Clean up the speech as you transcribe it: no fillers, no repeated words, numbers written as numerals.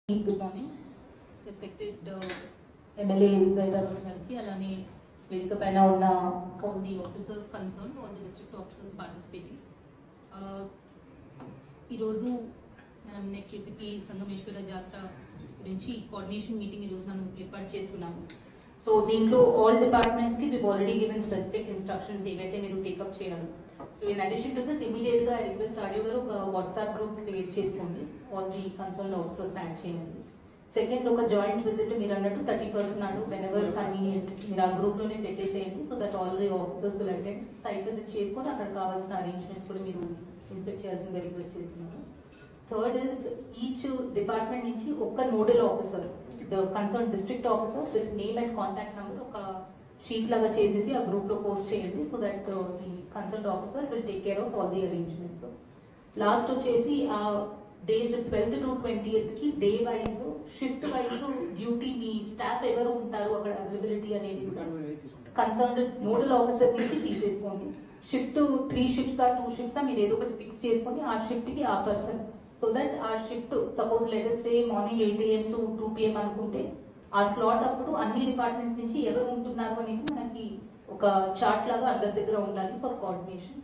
Good morning, respected MLA గారికి అలానే వేదిక పైన ఉన్న all the officers concerned, all the district officers participating. ఈరోజు మనం నెక్స్ట్ వీక్కి సంగమేశ్వర జాతర గురించి కోఆర్డినేషన్ మీటింగ్ ఈరోజు మనం ఏర్పాటు చేసుకున్నాము. సో దీంట్లో ఆల్ డిపార్ట్మెంట్స్కి we've already given specific instructions ఏవైతే మీరు టేకప్ చేయాలి. So in addition to this ఇమీడియట్గా ఐ రిక్వెస్ట్ ఆడియో గారు ఒక వాట్సాప్ గ్రూప్ క్రియేట్ చేసుకోండి, all the concern officers add చేయండి. సెకండ్, ఒక జాయింట్ విజిట్ మీరు అన్నట్టు 30% నాడు వెనెవర్ కన్వీనియంట్ మీరు ఆ గ్రూప్లోనే పెట్టేసేయండి, so that all the officers will attend. Site visit చేసుకొని అక్కడ కావాల్సిన అరేంజ్మెంట్స్ కూడా మీరు ఇన్స్పెక్ట్ చేయాల్సిందిగా రిక్వెస్ట్ చేస్తున్నారు. థర్డ్ ఇస్ ఈచ్ డిపార్ట్మెంట్ నుంచి ఒక్క nodal officer, the concern district officer with name and contact number ఒక షీట్ లాగా చేసేసి ఆ గ్రూప్ లో పోస్ట్ చేయండి, so that the concern officer will take care of all the arrangements. Last వచ్చేసి ఆ డేస్ 12th to 20th కి day wise shift wise duty మీ స్టాఫ్ ఎవరు ఉంటారు అక్కడ అవైలబిలిటీ అనేది కన్సర్న్ నోడల్ ఆఫీసర్ నుంచి తీసేసుకోండి. షిఫ్ట్ 3 షిఫ్ట్స్ 2 షిఫ్ట్స్ మీరు ఏదో ఒకటి ఫిక్స్ చేసుకొని ఆ షిఫ్ట్ కి ఆ పర్సన్, సో దట్ ఆ shift suppose let us say morning 8 AM to 2 PM అనుకుంటే ఆ స్లాట్ అప్పుడు అన్ని డిపార్ట్మెంట్స్ నుంచి ఎవరు ఉంటున్నారు అనేది మనకి ఒక చార్ట్ లాగా అందరి దగ్గర ఉండాలి ఫర్ కోఆర్డినేషన్.